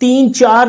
3-4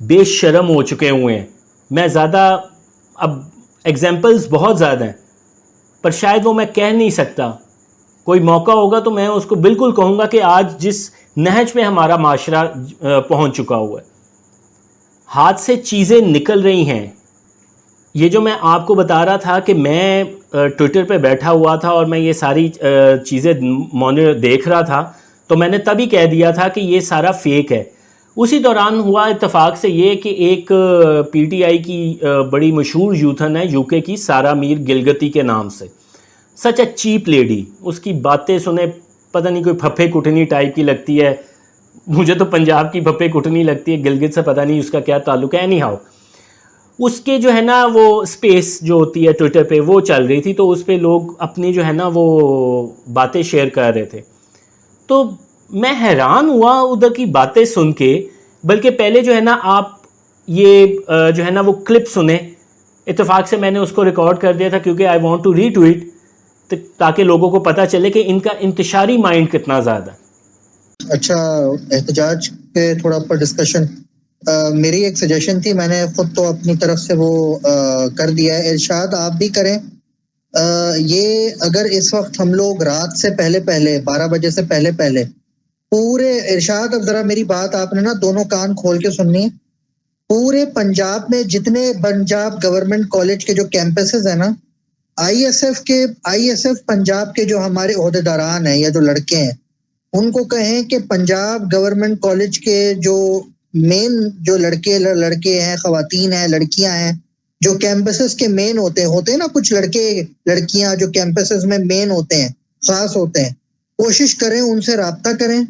بے شرم ہو چکے ہوئے ہیں. میں زیادہ اب ایگزامپلز بہت زیادہ ہیں پر شاید وہ میں کہہ نہیں سکتا. کوئی موقع ہوگا تو میں اس کو بالکل کہوں گا کہ آج جس نہج پہ ہمارا معاشرہ پہنچ چکا ہوا ہے, ہاتھ سے چیزیں نکل رہی ہیں. یہ جو میں آپ کو بتا رہا تھا کہ میں ٹویٹر پہ بیٹھا ہوا تھا اور میں یہ ساری چیزیں دیکھ رہا تھا, تو میں نے تبھی کہہ دیا تھا کہ یہ سارا فیک ہے. اسی دوران ہوا اتفاق سے یہ کہ ایک پی ٹی آئی کی بڑی مشہور یوتھن ہے یو کے کی, سارا میر گلگتی کے نام سے, سچ اے چیپ لیڈی. اس کی باتیں سنے پتہ نہیں کوئی پھپھے کٹنی ٹائپ کی لگتی ہے. مجھے تو پنجاب کی پھپھے کٹنی لگتی ہے, گلگت سے پتہ نہیں اس کا کیا تعلق ہے. اینی ہاؤ, اس کے جو ہے نا وہ اسپیس جو ہوتی ہے ٹویٹر پہ وہ چل رہی تھی, تو اس پہ لوگ اپنی جو ہے نا وہ باتیں شیئر کر رہے تھے. تو میں حیران ہوا ادھر کی باتیں سن کے. بلکہ پہلے جو ہے نا آپ یہ جو ہے نا وہ کلپ سنیں. اتفاق سے میں نے اس کو ریکارڈ کر دیا تھا کیونکہ I want to retweet, تاکہ لوگوں کو پتہ چلے کہ ان کا انتشاری مائنڈ کتنا زیادہ. اچھا, احتجاج پہ تھوڑا پر ڈسکشن. میری ایک سجیشن تھی, میں نے خود تو اپنی طرف سے وہ کر دیا ہے. ارشاد آپ بھی کریں. یہ اگر اس وقت ہم لوگ رات سے پہلے 12 بجے سے پہلے پورے ارشاد, اب ذرا میری بات آپ نے نا دونوں کان کھول کے سننی ہے. پورے پنجاب میں جتنے پنجاب گورنمنٹ کالج کے جو کیمپسز ہیں نا, آئی ایس ایف پنجاب کے جو ہمارے عہدیداران ہیں یا جو لڑکے ہیں, ان کو کہیں کہ پنجاب گورنمنٹ کالج کے جو مین جو لڑکے ہیں, خواتین ہیں, لڑکیاں ہیں, جو کیمپسز کے مین ہوتے ہیں نا, کچھ لڑکے لڑکیاں جو کیمپسز میں مین ہوتے ہیں, خاص ہوتے ہیں, کوشش کریں ان سے رابطہ کریں.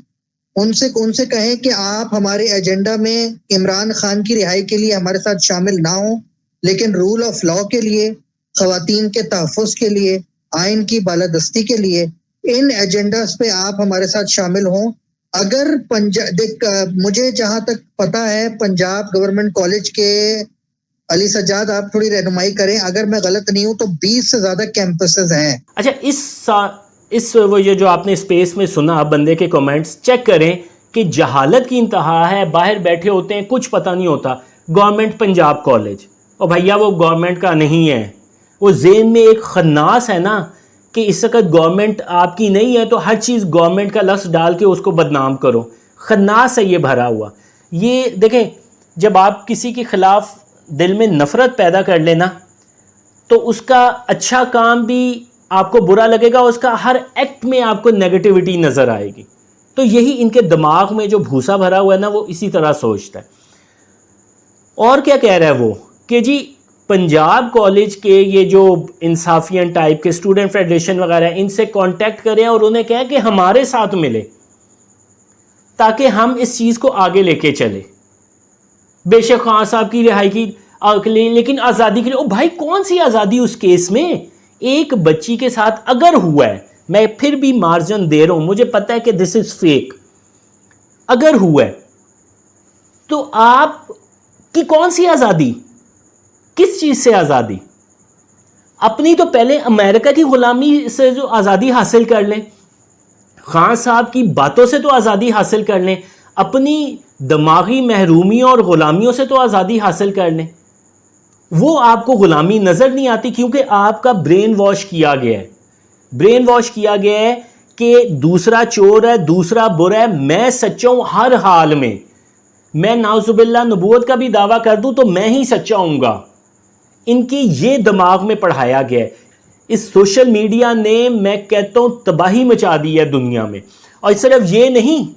ان سے کہیں کہ آپ ہمارے ایجنڈا میں عمران خان کی رہائی کے لیے ہمارے ساتھ شامل نہ ہوں, لیکن رول آف لا کے لیے, خواتین کے تحفظ کے لیے, آئین کی بالادستی کے لیے, ان ایجنڈاز پہ آپ ہمارے ساتھ شامل ہوں. اگر مجھے جہاں تک پتا ہے پنجاب گورنمنٹ کالج کے, علی سجاد آپ تھوڑی رہنمائی کریں, اگر میں غلط نہیں ہوں تو 20 سے زیادہ کیمپسز ہیں. اچھا, وہ یہ جو آپ نے اسپیس میں سنا بندے کے کمنٹس چیک کریں کہ جہالت کی انتہا ہے. باہر بیٹھے ہوتے ہیں, کچھ پتہ نہیں ہوتا, گورنمنٹ پنجاب کالج, اور بھیا وہ گورنمنٹ کا نہیں ہے. وہ ذہن میں ایک خناس ہے نا کہ اس وقت گورنمنٹ آپ کی نہیں ہے تو ہر چیز گورنمنٹ کا لفظ ڈال کے اس کو بدنام کرو. خناس ہے یہ بھرا ہوا. یہ دیکھیں, جب آپ کسی کے خلاف دل میں نفرت پیدا کر لینا تو اس کا اچھا کام بھی آپ کو برا لگے گا, اس کا ہر ایکٹ میں آپ کو نیگیٹیوٹی نظر آئے گی. تو یہی ان کے دماغ میں جو بھوسا بھرا ہوا ہے نا, وہ اسی طرح سوچتا ہے. اور کیا کہہ رہا ہے وہ کہ جی پنجاب کالج کے یہ جو انصافین ٹائپ کے اسٹوڈنٹ فیڈریشن وغیرہ, ان سے کانٹیکٹ کریں اور انہیں کہیں کہ ہمارے ساتھ ملے تاکہ ہم اس چیز کو آگے لے کے چلیں. بے شک خان صاحب کی رہائی کی لیکن آزادی کے لیے, او بھائی کون سی آزادی اس کیس میں؟ ایک بچی کے ساتھ اگر ہوا ہے, میں پھر بھی مارجن دے رہا ہوں, مجھے پتہ ہے کہ دس از فیک, اگر ہوا ہے تو آپ کی کون سی آزادی؟ کس چیز سے آزادی؟ اپنی تو پہلے امریکہ کی غلامی سے جو آزادی حاصل کر لیں, خان صاحب کی باتوں سے تو آزادی حاصل کر لیں, اپنی دماغی محرومیوں اور غلامیوں سے تو آزادی حاصل کر لیں. وہ آپ کو غلامی نظر نہیں آتی کیونکہ آپ کا برین واش کیا گیا ہے. برین واش کیا گیا ہے کہ دوسرا چور ہے, دوسرا برا ہے, میں سچا ہوں ہر حال میں. میں نعوذ باللہ نبوت کا بھی دعویٰ کر دوں تو میں ہی سچا ہوں گا. ان کی یہ دماغ میں پڑھایا گیا ہے. اس سوشل میڈیا نے, میں کہتا ہوں, تباہی مچا دی ہے دنیا میں. اور صرف یہ نہیں,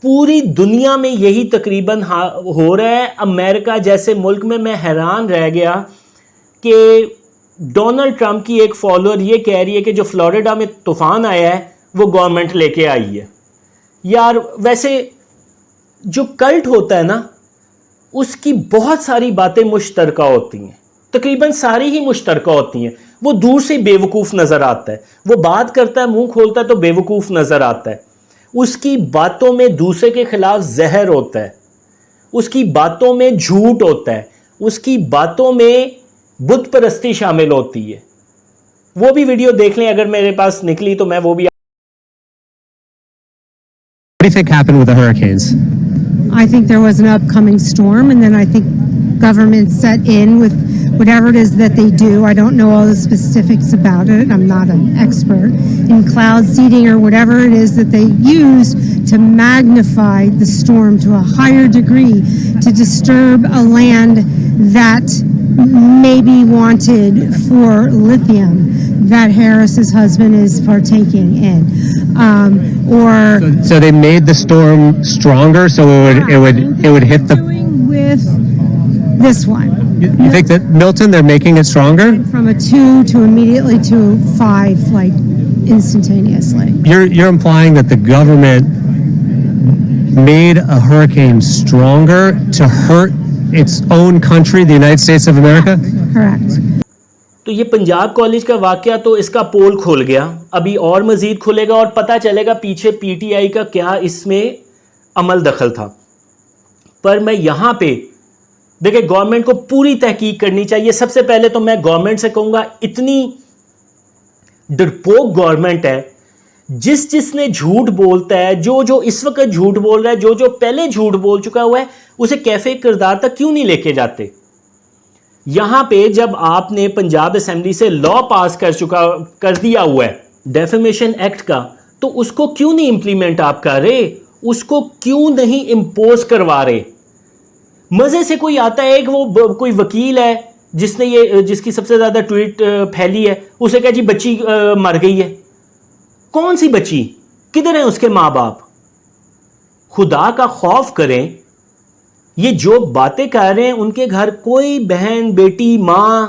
پوری دنیا میں یہی تقریباً ہو رہا ہے. امریکہ جیسے ملک میں میں حیران رہ گیا کہ ڈونلڈ ٹرمپ کی ایک فالوور یہ کہہ رہی ہے کہ جو فلوریڈا میں طوفان آیا ہے وہ گورنمنٹ لے کے آئی ہے. یار ویسے جو کلٹ ہوتا ہے نا, اس کی بہت ساری باتیں مشترکہ ہوتی ہیں, تقریباً ساری ہی مشترکہ ہوتی ہیں. وہ دور سے بے وقوف نظر آتا ہے, وہ بات کرتا ہے منہ کھولتا ہے تو بے وقوف نظر آتا ہے. اس کی باتوں میں دوسرے کے خلاف زہر ہوتا ہے, اس کی باتوں میں جھوٹ ہوتا ہے, اس کی باتوں میں بت پرستی شامل ہوتی ہے. وہ بھی ویڈیو دیکھ لیں اگر میرے پاس نکلی تو میں وہ بھی. What do you think happened with the hurricanes? I think there was an upcoming storm, and then I think government set in with whatever it is that they do. I don't know all the specifics about it. I'm not an expert in cloud seeding or whatever it is that they use to magnify the storm to a higher degree to disturb a land that may be wanted for lithium that Harris's husband is partaking in. So they made the storm stronger, so it would hit the. Doing with this one. You think that Milton, they're making it stronger? From a 2 to immediately to 5, like instantaneously. You're implying that the government made a hurricane stronger to hurt its own country, the United States of America? Correct. تو یہ Punjab college کا واقعہ تو اس کا پول کھول گیا. ابھی اور مزید کھلے گا اور پتہ چلے گا پیچھے پی ٹی آئی کا کیا اس میں عمل دخل تھا. پر میں یہاں پہ دیکھیں گورنمنٹ کو پوری تحقیق کرنی چاہیے. سب سے پہلے تو میں گورنمنٹ سے کہوں گا اتنی ڈرپوک گورنمنٹ ہے جس نے جھوٹ بولتا ہے, جو اس وقت جھوٹ بول رہا ہے, جو پہلے جھوٹ بول چکا ہوا ہے, اسے کیفے کردار تک کیوں نہیں لے کے جاتے. یہاں پہ جب آپ نے پنجاب اسمبلی سے لا پاس کر دیا ہوا ہے ڈیفیمیشن ایکٹ کا, تو اس کو کیوں نہیں امپلیمنٹ آپ کر رہے, اس کو کیوں نہیں امپوز کروا رہے. مزے سے کوئی آتا ہے, وہ کوئی وکیل ہے جس کی سب سے زیادہ ٹویٹ پھیلی ہے, اسے کہا جی بچی مر گئی ہے. کون سی بچی, کدھر ہیں اس کے ماں باپ؟ خدا کا خوف کریں. یہ جو باتیں کر رہے ہیں ان کے گھر کوئی بہن بیٹی ماں,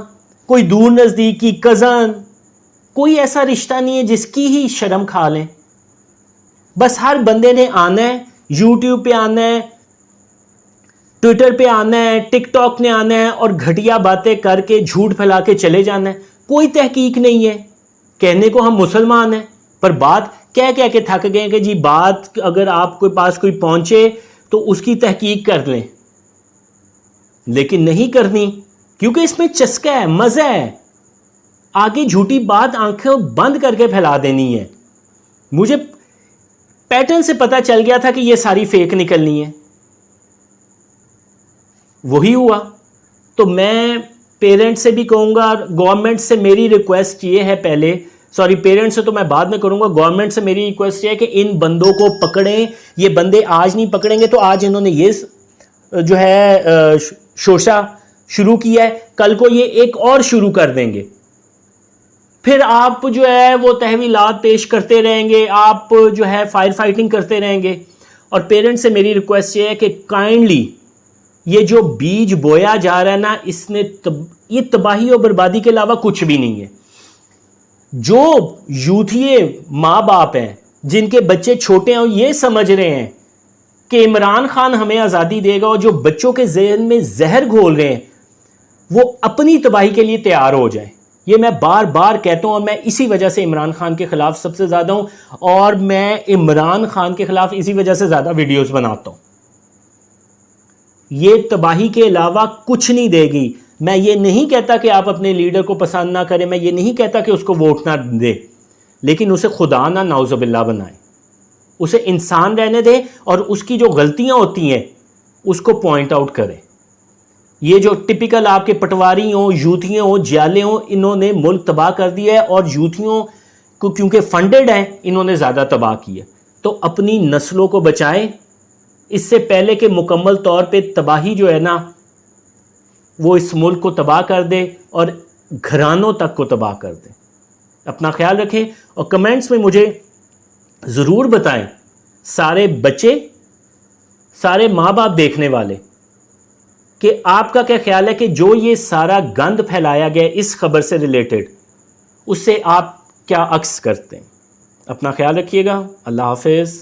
کوئی دور نزدیک کی کزن, کوئی ایسا رشتہ نہیں ہے جس کی ہی شرم کھا لیں. بس ہر بندے نے آنا ہے, یوٹیوب پہ آنا ہے, ٹویٹر پہ آنا ہے, ٹک ٹاک نے آنا ہے اور گھٹیا باتیں کر کے جھوٹ پھیلا کے چلے جانا ہے. کوئی تحقیق نہیں ہے. کہنے کو ہم مسلمان ہیں پر بات کہہ کے تھک گئے کہ جی بات اگر آپ کے پاس کوئی پہنچے تو اس کی تحقیق کر لیں, لیکن نہیں کرنی کیونکہ اس میں چسکا ہے, مزہ ہے. آگے جھوٹی بات آنکھیں بند کر کے پھیلا دینی ہے. مجھے پیٹرن سے پتہ چل گیا تھا کہ یہ ساری فیک نکلنی ہے, وہی ہوا. تو میں پیرنٹ سے بھی کہوں گا, گورنمنٹ سے میری ریکویسٹ یہ ہے پہلے, سوری پیرنٹ سے تو میں بعد میں کروں گا, گورنمنٹ سے میری ریکویسٹ یہ ہے کہ ان بندوں کو پکڑیں. یہ بندے آج نہیں پکڑیں گے تو آج انہوں نے یہ جو ہے شوشہ شروع کیا ہے, کل کو یہ ایک اور شروع کر دیں گے. پھر آپ جو ہے وہ تحویلات پیش کرتے رہیں گے, آپ جو ہے فائر فائٹنگ کرتے رہیں گے. اور پیرنٹ سے میری ریکویسٹ یہ ہے کہ کائنڈلی یہ جو بیج بویا جا رہا ہے نا, اس نے یہ تباہی اور بربادی کے علاوہ کچھ بھی نہیں ہے. جو یوتھیے ماں باپ ہیں جن کے بچے چھوٹے ہیں یہ سمجھ رہے ہیں کہ عمران خان ہمیں آزادی دے گا, اور جو بچوں کے ذہن میں زہر گھول رہے ہیں وہ اپنی تباہی کے لیے تیار ہو جائیں. یہ میں بار بار کہتا ہوں, اور میں اسی وجہ سے عمران خان کے خلاف سب سے زیادہ ہوں, اور میں عمران خان کے خلاف اسی وجہ سے زیادہ ویڈیوز بناتا ہوں. یہ تباہی کے علاوہ کچھ نہیں دے گی. میں یہ نہیں کہتا کہ آپ اپنے لیڈر کو پسند نہ کریں, میں یہ نہیں کہتا کہ اس کو ووٹ نہ دیں, لیکن اسے خدا نہ نعوذ باللہ بنائیں. اسے انسان رہنے دیں اور اس کی جو غلطیاں ہوتی ہیں اس کو پوائنٹ آؤٹ کریں. یہ جو ٹپیکل آپ کے پٹواری ہوں, یوتھیوں ہوں, جیالے ہوں, انہوں نے ملک تباہ کر دیا ہے, اور یوتھیوں کو کیونکہ فنڈڈ ہیں انہوں نے زیادہ تباہ کیا. تو اپنی نسلوں کو بچائیں اس سے پہلے کہ مکمل طور پہ تباہی جو ہے نا وہ اس ملک کو تباہ کر دے اور گھرانوں تک کو تباہ کر دے. اپنا خیال رکھیں اور کمنٹس میں مجھے ضرور بتائیں, سارے بچے, سارے ماں باپ دیکھنے والے, کہ آپ کا کیا خیال ہے کہ جو یہ سارا گند پھیلایا گیا اس خبر سے ریلیٹڈ, اس سے آپ کیا عکس کرتے ہیں. اپنا خیال رکھیے گا. اللہ حافظ.